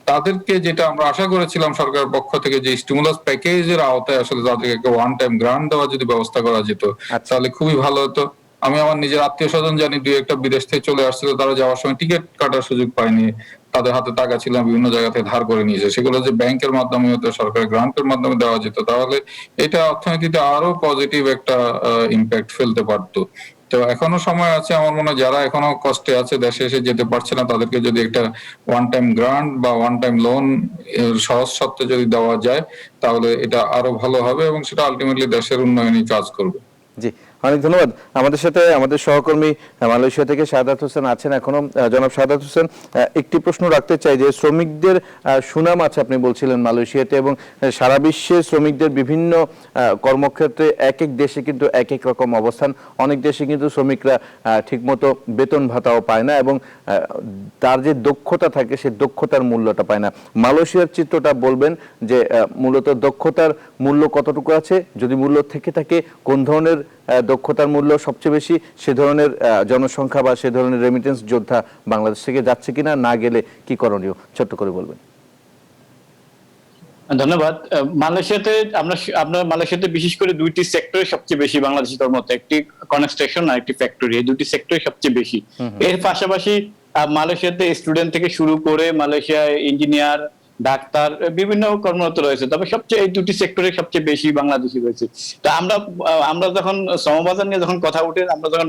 [SPEAKER 8] তাদেরকে যেটা আমরা আশা করেছিলাম সরকারের পক্ষ থেকে, যে স্টিমুলাস প্যাকেজের আওতায় আসলে তাদেরকে ওয়ান টাইম গ্রান্ট দেওয়ার যদি ব্যবস্থা করা যেত তাহলে খুবই ভালো হতো। আমি আমার নিজের আত্মীয় স্বজন জানি, দুই একটা বিদেশ থেকে চলে আসছিল, তারা যাওয়ার সময় টিকিট কাটার সুযোগ পায়নি, তাদের হাতে টাকা ছিল বিভিন্ন জায়গা থেকে ধার করে নিয়েছে, সেগুলো যে ব্যাংকের মাধ্যমে হতো, সরকারের গ্রান্টের মাধ্যমে দেওয়া যেত, তাহলে এটা অর্থনীতিতে আরো পজিটিভ একটা ইম্প্যাক্ট ফেলতে পারতো। তো এখনো সময় আছে, আমার মনে হয় যারা এখনো কষ্টে আছে, দেশে এসে যেতে পারছে না, তাদেরকে যদি একটা ওয়ান টাইম গ্রান্ট বা ওয়ান টাইম লোন সহজ শর্তে যদি দেওয়া যায় তাহলে এটা আরো ভালো হবে, এবং সেটা আলটিমেটলি দেশের উন্নয়নে কাজ করবে।
[SPEAKER 1] জি, অনেক ধন্যবাদ। আমাদের সাথে আমাদের সহকর্মী মালয়েশিয়া থেকে শাহাদাত হোসেন আছেন এখনো। জনাব শাহাদাত হোসেন, একটি প্রশ্ন রাখতে চাই যে শ্রমিকদের সুনাম আছে আপনি বলছিলেন মালয়েশিয়াতে, এবং সারা বিশ্বে শ্রমিকদের বিভিন্ন কর্মক্ষেত্রে এক এক দেশে কিন্তু এক এক রকম অবস্থান। অনেক দেশে কিন্তু শ্রমিকরা ঠিকমতো বেতন ভাতাও পায় না, এবং তার যে দক্ষতা থাকে সেই দক্ষতার মূল্যটা পায় না। মালয়েশিয়ার চিত্রটা বলবেন যে মূলত দক্ষতার মূল্য কতটুকু আছে, যদি মূল্য থেকে থাকে কোন ধরনের দক্ষতার মূল্য সবচেয়ে বেশি, সে ধরনের জনসংখ্যা বা সে ধরনের রেমিটেন্স যোদ্ধা বাংলাদেশ থেকে যাচ্ছে কিনা, না গেলে কি করণীয়, ছোট্ট করে বলবেন।
[SPEAKER 10] ধন্যবাদ। মালয়েশিয়াতে আপনার মালয়েশিয়াতে বিশেষ করে দুইটি সেক্টরে সবচেয়ে বেশি বাংলাদেশি কর্মরত, একটি কনস্ট্রাকশন আর একটি ফ্যাক্টরি, এই দুটি সেক্টরে সবচেয়ে বেশি। এর পাশাপাশি মালয়েশিয়াতে স্টুডেন্ট থেকে শুরু করে মালয়েশিয়ায় ইঞ্জিনিয়ার, ডাক্তার বিভিন্ন কর্মরত রয়েছে, তবে সবচেয়ে এই দুটি সেক্টরে সবচেয়ে বেশি বাংলাদেশি রয়েছে। তো আমরা যখন শ্রমবাজার নিয়ে যখন কথা উঠে, আমরা যখন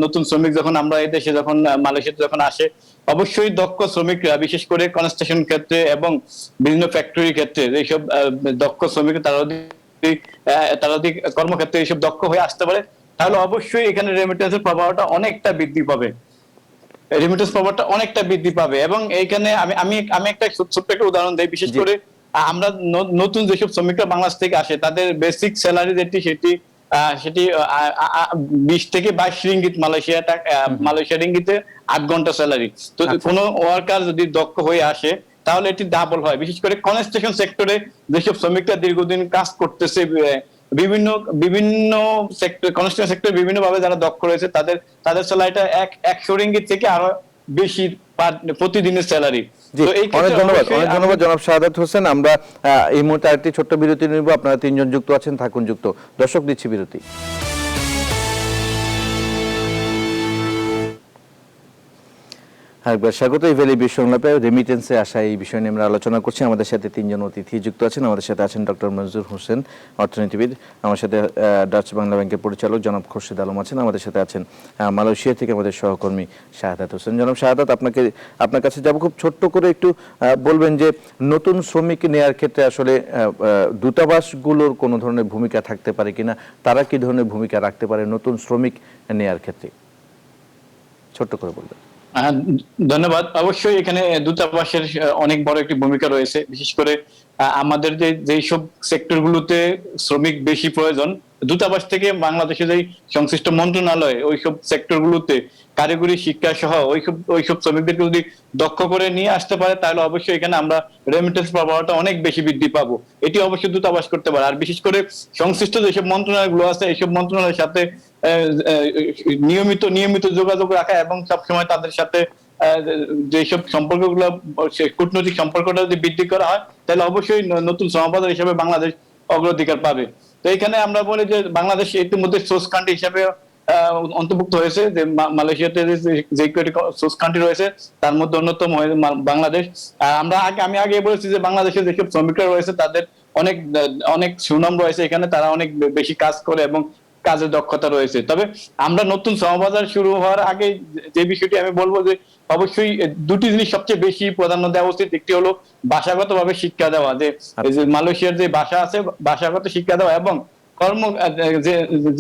[SPEAKER 10] নতুন শ্রমিক যখন আমরা এই দেশে যখন মালয়েশিয়াতে যখন আসে, অবশ্যই দক্ষ শ্রমিকরা বিশেষ করে কনস্ট্রাকশন ক্ষেত্রে এবং বিভিন্ন ফ্যাক্টরির ক্ষেত্রে এইসব দক্ষ শ্রমিক তারা যদি কর্মক্ষেত্রে এইসব দক্ষ হয়ে আসতে পারে, তাহলে অবশ্যই এখানে রেমিটেন্সের প্রভাবটা অনেকটা বৃদ্ধি পাবে, রেমিটেন্স প্রভাবটা অনেকটা বৃদ্ধি পাবে। এবং এইখানে আমি একটা ছোট্ট একটা উদাহরণ দেই। বিশেষ করে আমরা নতুন যেসব শ্রমিকরা বাংলাদেশ থেকে আসে, তাদের বেসিক স্যালারি যেটি সেটি 20 থেকে 22 রিঙ্গিত মালয়েশিয়া রিঙ্গিতে 8 ঘন্টা স্যালারি। তো কোনো ওয়ার্কার যদি দক্ষ হয়ে আসে তাহলে এটি ডাবল হয়। বিশেষ করে কনস্ট্রাকশন সেক্টরে যেসব শ্রমিকরা দীর্ঘদিন কাজ করতেছে, বিভিন্ন সেক্টর, কনস্ট্রাকশন সেক্টরে বিভিন্ন ভাবে যারা দক্ষ রয়েছে, তাদের স্যালারিটা 100 রিঙ্গিত থেকে আরো বেশি প্রতিদিনের স্যালারি।
[SPEAKER 1] অনেক ধন্যবাদ জনাব শাহাদাত হোসেন। আমরা এই মুহূর্তে আরেকটি ছোট্ট বিরতি নিব। আপনারা তিনজন যুক্ত আছেন, থাকুন যুক্ত। দর্শক, দিচ্ছি বিরতি। একবার স্বাগত এই ভ্যালি বিশ্ব সংলাপে রেমিটেন্সে আসা এই বিষয় নিয়ে আমরা আলোচনা করছি। আমাদের সাথে তিনজন অতিথি যুক্ত আছেন। আমাদের সাথে আছেন ডক্টর মনজুর হোসেন, অর্থনীতিবিদ। আমার সাথে ডাচ বাংলা ব্যাংকের পরিচালক জনাব খোরশেদ আলম আছেন। আমাদের সাথে আছেন মালয়েশিয়া থেকে আমাদের সহকর্মী শাহাদাত হোসেন। জনাব শাহাদাত, আপনার কাছে যাব, খুব ছোট্ট করে একটু বলবেন যে নতুন শ্রমিক নেওয়ার ক্ষেত্রে আসলে দূতাবাসগুলোর কোনো ধরনের ভূমিকা থাকতে পারে কিনা, তারা কি ধরনের ভূমিকা রাখতে পারে নতুন শ্রমিক নেওয়ার ক্ষেত্রে, ছোট্ট করে বলবেন।
[SPEAKER 10] ধন্যবাদ। অবশ্যই এখানে দূতাবাসের অনেক বড় একটি ভূমিকা রয়েছে, বিশেষ করে আমাদের যেই সব সেক্টরগুলোতে শ্রমিক বেশি প্রয়োজন, দূতাবাস থেকে বাংলাদেশের যে সংশ্লিষ্ট মন্ত্রণালয় ওইসব সেক্টরগুলোতে কারিগরি শিক্ষা সহ ওইসব শ্রমিকদেরকে যদি দক্ষ করে নিয়ে আসতে পারে, তাহলে অবশ্যই এখানে আমরা রেমিটেন্স প্রবাহটা অনেক বেশি বৃদ্ধি পাবো। এটি অবশ্যই দূতাবাস করতে পারে। আর বিশেষ করে সংশ্লিষ্ট যেসব মন্ত্রণালয়গুলো আছে এইসব মন্ত্রণালয়ের সাথে নিয়মিত যোগাযোগ রাখা এবং সবসময় তাদের সাথে যেসব সম্পর্কগুলো, কূটনৈতিক সম্পর্কটা যদি বৃদ্ধি করা হয়, তাহলে অবশ্যই নতুন শ্রমবাজার হিসেবে বাংলাদেশ অগ্রাধিকার পাবে। তো এখানে আমরা বলি যে বাংলাদেশ ইতিমধ্যে সোর্স কান্ট্রি হিসেবে অন্তর্ভুক্ত হয়েছে, যে মালয়েশিয়াতে যে কয়টি সোর্স কান্ট্রি রয়েছে তার মধ্যে অন্যতম বাংলাদেশ। আমি আগে বলেছি যে বাংলাদেশের যেসব শ্রমিকরা রয়েছে তাদের অনেক সুনাম রয়েছে এখানে, তারা অনেক বেশি কাজ করে এবং কাজের দক্ষতা রয়েছে। তবে আমরা নতুন শ্রমবাজার শুরু হওয়ার আগে যে বিষয়টি আমি বলবো যে অবশ্যই দুটি জিনিস সবচেয়ে বেশি প্রাধান্য দেওয়া উচিত। একটি হলো ভাষাগতভাবে শিক্ষা দেওয়া, যে মালয়েশিয়ার যে ভাষা আছে ভাষাগত শিক্ষা দেওয়া, এবং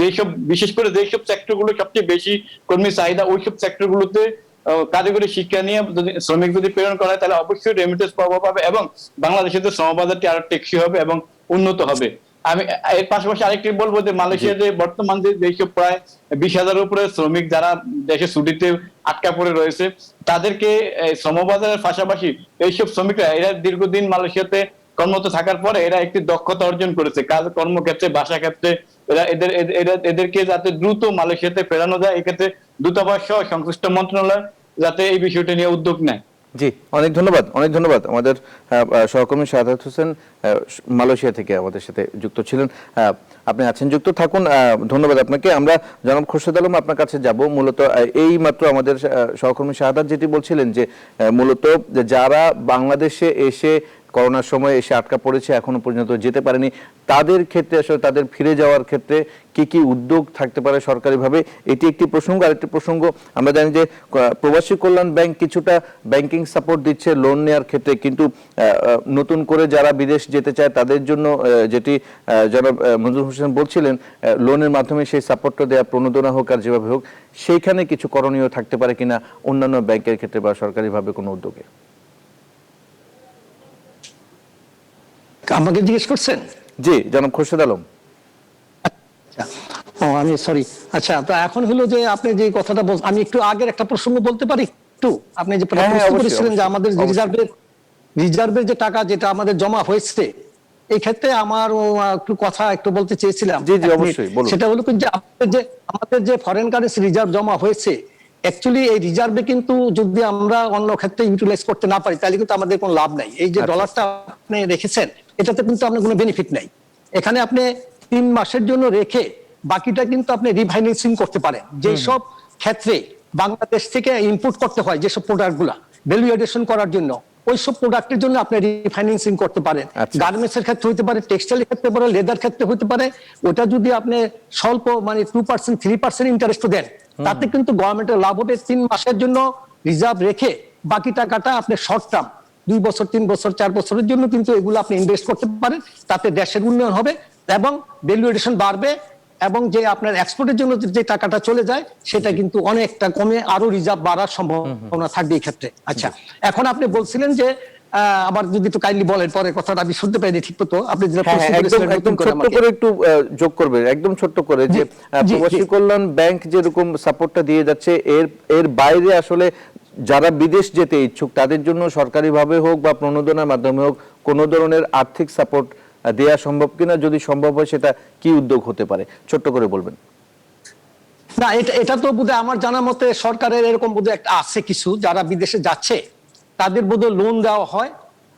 [SPEAKER 10] যেসব বিশেষ করে যেসব সেক্টরগুলো সবচেয়ে বেশি কর্মী চাহিদা ওইসব সেক্টরগুলোতে কারিগরি শিক্ষা নিয়ে যদি শ্রমিক যদি প্রেরণ করা হয়, তাহলে অবশ্যই রেমিটেন্স প্রভাব পাবে এবং বাংলাদেশের যে শ্রমবাজারটি আরো টেকসই হবে এবং উন্নত হবে। আমি এর পাশাপাশি আরেকটি বলবো যে মালয়েশিয়ার যে বর্তমান যেসব প্রায় 20,000 উপরে শ্রমিক যারা দেশে ছুটিতে আটকা পড়ে রয়েছে, তাদেরকে শ্রমবাজারের পাশাপাশি এইসব শ্রমিকরা এরা দীর্ঘদিন মালয়েশিয়াতে কর্মরত থাকার পরে এরা একটি দক্ষতা অর্জন করেছে কর্মক্ষেত্রে, ভাষা ক্ষেত্রে। এদেরকে যাতে দ্রুত মালয়েশিয়াতে ফেরানো যায়, এক্ষেত্রে দূতাবাস সহ সংশ্লিষ্ট মন্ত্রণালয় যাতে এই বিষয়টি নিয়ে উদ্যোগ নেয়।
[SPEAKER 1] জি, অনেক ধন্যবাদ। আমাদের সহকর্মী শাহাদাত হোসেন মালয়েশিয়া থেকে আমাদের সাথে যুক্ত ছিলেন। আপনি আছেন, যুক্ত থাকুন। ধন্যবাদ আপনাকে। আমরা জনাব খোরশেদ আলম আপনার কাছে যাব। মূলত এই মাত্র আমাদের সহকর্মী শাহাদাত যেটি বলছিলেন যে মূলত যারা বাংলাদেশে এসে করোনার সময় এসে আটকা পড়েছে, এখনো পর্যন্ত যেতে পারেনি, তাদের ক্ষেত্রে আসলে তাদের ফিরে যাওয়ার ক্ষেত্রে কি কি উদ্যোগ থাকতে পারে সরকারিভাবে, এটি একটি প্রসঙ্গ। আরেকটি প্রসঙ্গ, আমরা জানি যে প্রবাসী কল্যাণ ব্যাংক কিছুটা ব্যাংকিং সাপোর্ট দিচ্ছে লোন নেওয়ার ক্ষেত্রে, কিন্তু নতুন করে যারা বিদেশ যেতে চায় তাদের জন্য যেটি জনাব মনজুর হোসেন বলছিলেন, লোনের মাধ্যমে সেই সাপোর্টটা দেওয়া, প্রণোদনা হোক আর যেভাবে হোক, সেইখানে কিছু করণীয় থাকতে পারে কিনা অন্যান্য ব্যাংকের ক্ষেত্রে বা সরকারিভাবে কোনো উদ্যোগে।
[SPEAKER 9] আমাকে জিজ্ঞেস করছেন?
[SPEAKER 1] জি, জনাব খোরশেদ আলম।
[SPEAKER 9] আমি সরি। আচ্ছা, তো এখন হলো যে আপনি যে কথাটা আমি একটু আগের একটা প্রসঙ্গ বলতে পারি একটু। আপনি যে প্রশ্ন করেছিলেন যে আমাদের রিজার্ভের যে টাকা যেটা আমাদের জমা হয়েছে, এই ক্ষেত্রে আমার একটু কথা বলতে চেয়েছিলাম। সেটা হলো যে আমাদের যে ফরেন কারেন্সি রিজার্ভ জমা হয়েছে, অ্যাকচুয়ালি এই রিজার্ভে কিন্তু যদি আমরা অন্য ক্ষেত্রে ইউটিলাইজ করতে না পারি, তাহলে কিন্তু আমাদের কোনো লাভ নাই। এই যে ডলারটা আপনি রেখেছেন, এটাতে কিন্তু আপনার কোনো বেনিফিট নাই। এখানে আপনি 3 মাসের জন্য রেখে বাকিটা কিন্তু আপনি রিফাইন্যান্সিং করতে পারেন। যেসব ক্ষেত্রে বাংলাদেশ থেকে ইনপুট করতে হয় যেসব প্রোডাক্টগুলা ভ্যালু এডিশন করার জন্য, ওইসব প্রোডাক্টের জন্য আপনি রিফাইন্যান্সিং করতে পারেন। গার্মেন্টস এর ক্ষেত্রে হতে পারে, টেক্সটাইলের ক্ষেত্রে পারে, লেদার ক্ষেত্রে হতে পারে। ওটা যদি আপনি স্বল্প 2%, 3% ইন্টারেস্ট দেন, তাতে কিন্তু গভর্নমেন্টের লাভ হবে। 3 মাসের জন্য রিজার্ভ রেখে বাকি টাকাটা আপনি শর্ট টার্ম 2 বছর, 3 বছর, 4 বছরের জন্য কিন্তু এগুলো আপনি ইনভেস্ট করতে পারেন। তাতে দেশের উন্নয়ন হবে এবং ভ্যালু এডিশন বাড়বে, এবং যে আপনার এক্সপোর্টের জন্য যে টাকাটা চলে যায় সেটা কিন্তু অনেকটা কমে আরো রিজার্ভ বাড়ার সম্ভাবনা থাকবে এই ক্ষেত্রে। আচ্ছা, এখন আপনি বলছিলেন যে আবার যদি একটু কাইন্ডলি বলেন, পরে কথাটা আমি শুনতে পাইনি ঠিক মতো। আপনি যেটা প্রশ্ন করেছিলেন
[SPEAKER 1] একদম ছোট্ট করে একটু যোগ করবেন, একদম ছোট্ট করে, যে প্রবাসী কল্যাণ ব্যাংক যেরকম সাপোর্টটা দিয়ে যাচ্ছে, এর বাইরে আসলে যারা বিদেশ যেতে ইচ্ছুক তাদের জন্য সরকারিভাবে হোক বা প্রণোদনার মাধ্যমে হোক কোনো ধরনের আর্থিক সাপোর্ট দেয়া সম্ভব কিনা, যদি সম্ভব হয় সেটা কি উদ্যোগ হতে পারে, ছোট্ট করে বলবেন।
[SPEAKER 9] না, এটা তো বোধহয় আমার জানা মতে সরকারের এরকম বোধহয় একটা আছে কিছু, যারা বিদেশে যাচ্ছে তাদের বোধহয় লোন দেওয়া হয়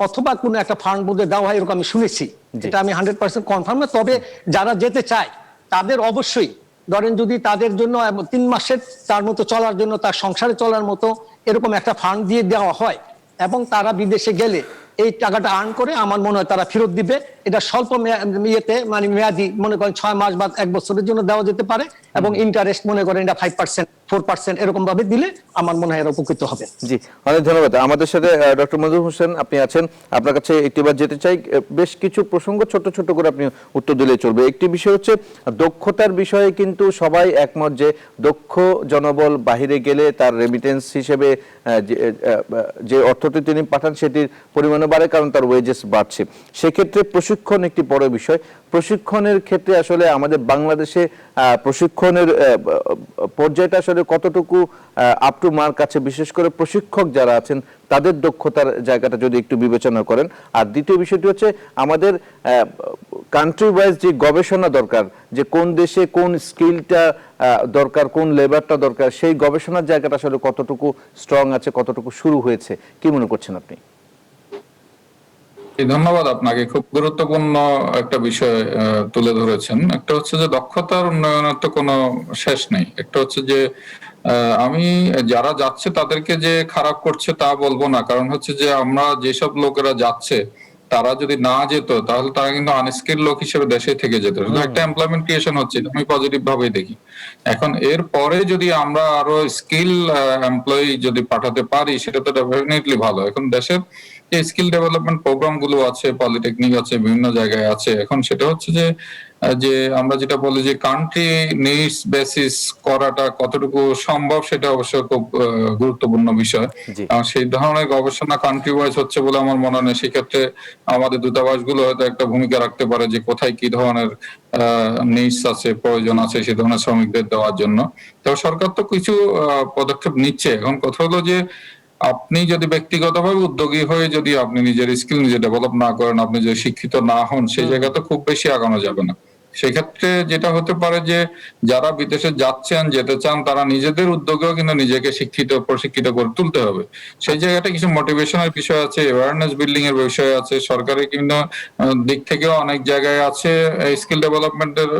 [SPEAKER 9] অথবা কোনো একটা ফান্ড বোধহয় দেওয়া হয়, এরকম আমি শুনেছি। এটা আমি 100% কনফার্ম না। তবে যারা যেতে চায় তাদের অবশ্যই ধরেন যদি তাদের জন্য 3 মাসের তার মতো চলার জন্য, তার সংসারে চলার মতো এরকম একটা ফান্ড দিয়ে দেওয়া হয়, এবং তারা বিদেশে গেলে এই টাকাটা আর্ন করে, আমার মনে হয় তারা ফেরত দিবে। এটা স্বল্প ইয়েতে, মানে মেয়াদি, মনে করেন 6 মাস বা 1 বছরের জন্য দেওয়া যেতে পারে, এবং ইন্টারেস্ট মনে করেন এটা 5%, 4% এরকম ভাবে দিলে আমার মনে হয় এরা উপকৃত হবে।
[SPEAKER 1] জি, অনেক ধন্যবাদ। আমাদের সাথে ডক্টর মঞ্জুর হোসেন আপনি আছেন, আপনার কাছে একটিবার যেতে চাই। বেশ কিছু প্রসঙ্গ ছোট ছোট করে আপনি উত্তর দিলে চলবে। একটি বিষয় হচ্ছে দক্ষতার বিষয়ে, কিন্তু সবাই একমত যে দক্ষ জনবল বাহিরে গেলে তার রেমিটেন্স হিসেবে যে অর্থটি তিনি পাঠান সেটির পরিমাণও বাড়ে, কারণ তার ওয়েজেস বাড়ছে। সেক্ষেত্রে প্রশিক্ষণ একটি বড় বিষয়। প্রশিক্ষণের ক্ষেত্রে আসলে আমাদের বাংলাদেশে প্রশিক্ষণের পর্যায়টা আসলে কতটুকু আপ টু মার্ক আছে, বিশেষ করে প্রশিক্ষক যারা আছেন তাদের দক্ষতার জায়গাটা যদি একটু বিবেচনা করেন। আর দ্বিতীয় বিষয়টি হচ্ছে আমাদের কান্ট্রি ওয়াইজ যে গবেষণা দরকার, যে কোন দেশে কোন স্কিলটা দরকার, কোন লেবারটা দরকার, সেই গবেষণার জায়গাটা আসলে কতটুকু স্ট্রং আছে, কতটুকু শুরু হয়েছে, কি মনে করছেন আপনি?
[SPEAKER 8] ধন্যবাদ আপনাকে। খুব গুরুত্বপূর্ণ একটা বিষয় তুলে ধরেছেন। একটা হচ্ছে যে দক্ষতার উন্নয়নের তো কোনো শেষ নেই। একটা হচ্ছে যে আমি যারা যাচ্ছে তাদেরকে যে খারাপ করছে তা বলবো না, কারণ হচ্ছে যে আমরা যেসব লোকেরা যাচ্ছে তারা যদি না যেত তাহলে তারা কিন্তু আনস্কিল লোক হিসেবে দেশে থেকে যেত। শুধু একটা এমপ্লয়মেন্ট ক্রিয়েশন হচ্ছে, আমি পজিটিভ ভাবেই দেখি। এখন এর পরে যদি আমরা আরো স্কিল এমপ্লয়ি যদি পাঠাতে পারি সেটা তো ডেফিনেটলি ভালো। এখন দেশের যে স্কিল ডেভেলপমেন্ট প্রোগ্রাম গুলো আছে, পলিটেকনিক আছে, বিভিন্ন জায়গায় আছে, এখন সেটা হচ্ছে যে আমরা যেটা বলি যে কান্ট্রি নিডস বেসিস করাটা কতটুকু সম্ভব সেটা অবশ্য খুব গুরুত্বপূর্ণ বিষয়। সেই ধরনের গবেষণা কান্ট্রি ওয়াইজ হচ্ছে বলে আমার মনে হয়। সেক্ষেত্রে আমাদের দূতাবাস গুলো হয়তো একটা ভূমিকা রাখতে পারে যে কোথায় কি ধরনের নিডস আছে, প্রয়োজন আছে সে ধরনের শ্রমিকদের দেওয়ার জন্য। তো সরকার তো কিছু পদক্ষেপ নিচ্ছে। এখন কথা হলো যে আপনি যদি ব্যক্তিগতভাবে উদ্যোগী হয়ে যদি আপনি নিজের স্কিল নিজে ডেভেলপ না করেন, আপনি যদি শিক্ষিত না হন, সেই জায়গাতে খুব বেশি আগানো যাবে না। সেক্ষেত্রে যেটা হতে পারে যে যারা বিদেশে যাচ্ছেন, যেতে চান, তারা নিজেদের উদ্যোগেও কিন্তু নিজেকে শিক্ষিত প্রশিক্ষিত করে তুলতে হবে। সেই জায়গাটা কিছু মোটিভেশনের বিষয় আছে, অ্যাওয়ারনেস বিল্ডিং এর বিষয় আছে, সরকারের কিন্তু দিক থেকেও অনেক জায়গায় আছে স্কিল ডেভেলপমেন্টের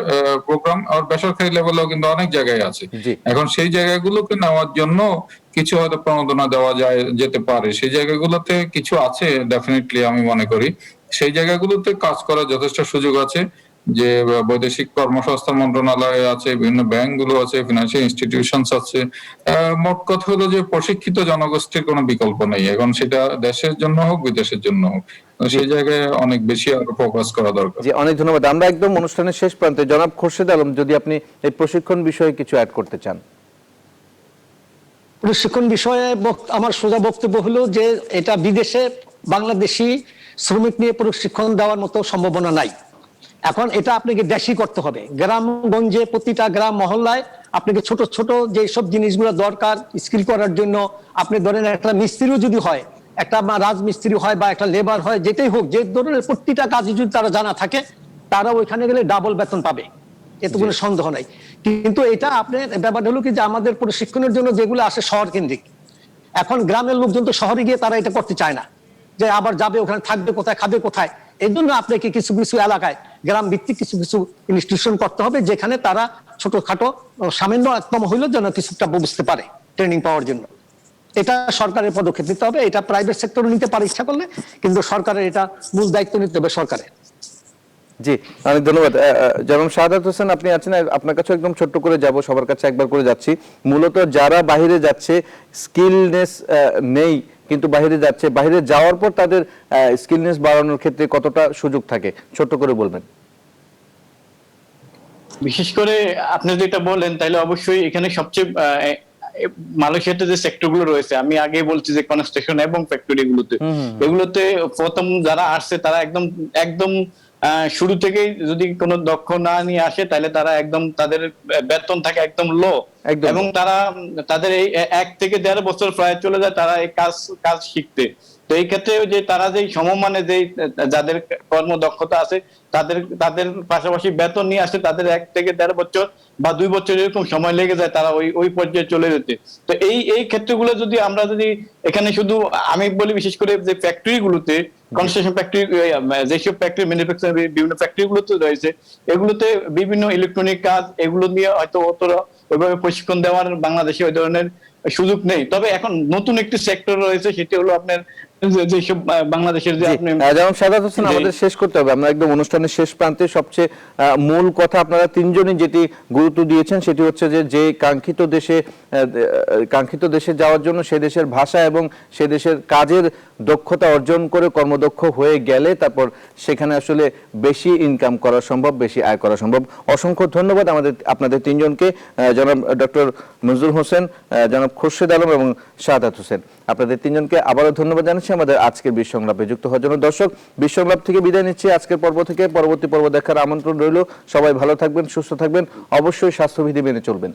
[SPEAKER 8] প্রোগ্রাম, আর বেসরকারি লেভেলেও কিন্তু অনেক জায়গায় আছে। এখন সেই জায়গাগুলোকে নেওয়ার জন্য কিছু হয়তো প্রণোদনা দেওয়া যেতে পারে। সেই জায়গাগুলোতে কিছু আছে ডেফিনেটলি, আমি মনে করি সেই জায়গাগুলোতে কাজ করার যথেষ্ট সুযোগ আছে। যে বৈদেশিক কর্মসংস্থান মন্ত্রণালয় আছে, বিভিন্ন ব্যাংক গুলো আছে, ফিনান্সিয়াল ইনস্টিটিউশনস আছে। মোট কথা হলো যে প্রশিক্ষিত জনগোষ্ঠীর কোনো বিকল্প নেই, এখন সেটা দেশের জন্য হোক বিদেশের জন্য হোক, সেই জায়গায় অনেক বেশি আরো ফোকাস করা দরকার।
[SPEAKER 1] জি, অনেক ধন্যবাদ। আমরা একদম অনুষ্ঠানের শেষ প্রান্তে, জনাব খোরশেদ আলম, যদি আপনি এই প্রশিক্ষণ বিষয়ে কিছু অ্যাড করতে চান।
[SPEAKER 9] প্রশিক্ষণ বিষয়ে আমার সোজা বক্তব্য হলো যে এটা বিদেশে বাংলাদেশি শ্রমিক নিয়ে প্রশিক্ষণ দেওয়ার মতো সম্ভাবনা নাই। এখন এটা আপনাকে দেশি করতে হবে। গ্রামগঞ্জে প্রতিটা গ্রাম মহল্লায় আপনাকে ছোট ছোট যে সব জিনিসগুলো দরকার স্কিল করার জন্য, আপনি ধরেন একটা মিস্ত্রিও যদি হয়, একটা রাজমিস্ত্রি হয় বা একটা লেবার হয়, যেটাই হোক, যে ধরনের প্রতিটা কাজে যদি তারা জানা থাকে, তারা ওইখানে গেলে ডাবল বেতন পাবে, এতে কোনো সন্দেহ নাই। কিন্তু এটা আপনার ব্যাপারটা হলো কি যে আমাদের প্রশিক্ষণের জন্য যেগুলো আসে শহর কেন্দ্রিক, এখন গ্রামের লোকজন তো শহরে গিয়ে তারা এটা করতে চায় না, যে আবার যাবে ওখানে, থাকবে কোথায়, খাবে কোথায়। এই জন্য আপনাকে কিছু কিছু এলাকায় গ্রাম ভিত্তিক কিছু কিছু ইনস্টিটিউশন করতে হবে, যেখানে তারা ছোটখাটো সামান্য একদম হইলেও যেন কিছুটা বুঝতে পারে ট্রেনিং পাওয়ার জন্য। এটা সরকারের পদক্ষেপ নিতে হবে। এটা প্রাইভেট সেক্টরও নিতে পারে ইচ্ছা করলে, কিন্তু সরকারের এটা মূল দায়িত্ব নিতে হবে সরকারের।
[SPEAKER 1] জি, অনেক ধন্যবাদ। যেমন শাহাদাত হোসেন আপনি আছেন, আপনার কাছে একদম ছোট্ট করে যাব, সবার কাছে একবার করে যাচ্ছি। মূলত যারা বাইরে যাচ্ছে, স্কিলনেস নেই কিন্তু বাইরে যাচ্ছে, বাইরে যাওয়ার পর তাদের স্কিলনেস বাড়ানোর ক্ষেত্রে কতটা সুযোগ থাকে, ছোট্ট করে বলবেন।
[SPEAKER 10] বিশেষ করে আপনি যেটা বলেন, তাহলে অবশ্যই এখানে সবচেয়ে মালয়েশিয়াতে যে সেক্টর গুলো রয়েছে, আমি আগে বলছি যে কনস্ট্রাকশন এবং ফ্যাক্টরি গুলোতে, এগুলোতে প্রথম যারা আসছে তারা একদম শুরু থেকেই যদি কোনো দক্ষ না নিয়ে আসে, তাহলে তারা একদম তাদের বেতন থাকে একদম লো, এবং তাদের এই 1 থেকে 1.5 বছর প্রায় চলে যায় তারা এই কাজ শিখতে। তো এই ক্ষেত্রে যে তারা যে সমমানে যে যাদের কর্মদক্ষতা আছে তাদের পাশাপাশি বেতন নিয়ে আসে, তাদের 1 থেকে 1.5 বছর বা 2 বছর এরকম সময় লেগে যায় তারা ওই পর্যায়ে চলে যেতে। তো এই ক্ষেত্রগুলো যদি আমরা এখানে শুধু আমি বলি, বিশেষ করে যে ফ্যাক্টরি গুলোতে কনস্ট্রাকশন ফ্যাক্টরি, যেসব ফ্যাক্টরি ম্যানুফ্যাকচারিং বিভিন্ন ফ্যাক্টরিগুলোতে রয়েছে, এগুলোতে বিভিন্ন ইলেকট্রনিক কাজ, এগুলো নিয়ে হয়তো অতটা ওইভাবে প্রশিক্ষণ দেওয়ার বাংলাদেশে ওই ধরনের সুযোগ নেই। তবে এখন নতুন একটি সেক্টর রয়েছে, সেটি হলো আপনার যেসব বাংলাদেশের যে আপনি
[SPEAKER 1] যেমন সাদাত হোসেন, আমাদের শেষ করতে হবে, আমরা একদম অনুষ্ঠানের শেষ প্রান্তে। সবচেয়ে মূল কথা আপনারা তিনজনই যেটি গুরুত্ব দিয়েছেন সেটি হচ্ছে যে কাঙ্ক্ষিত দেশে যাওয়ার জন্য সে দেশের ভাষা এবং সে দেশের কাজের দক্ষতা অর্জন করে কর্মদক্ষ হয়ে গেলে তারপর সেখানে আসলে বেশি ইনকাম করা সম্ভব, বেশি আয় করা সম্ভব। অসংখ্য ধন্যবাদ আপনাদের তিনজনকে, জনাব ডক্টর মঞ্জুর হোসেন, জনাব খুরশেদ আলম এবং সাদাত হোসেন। আপনাদের তিনজনকে আবারও ধন্যবাদ জানাচ্ছি আমাদের আজকের বিশ সংলাপে যুক্ত হওয়ার জন্য। দর্শক, বিশ সংলাপ থেকে বিদায় নিচ্ছি আজকের পর্ব থেকে। পরবর্তী পর্ব দেখার আমন্ত্রণ রইল। সবাই ভালো থাকবেন, সুস্থ থাকবেন, অবশ্যই স্বাস্থ্যবিধি মেনে চলবেন।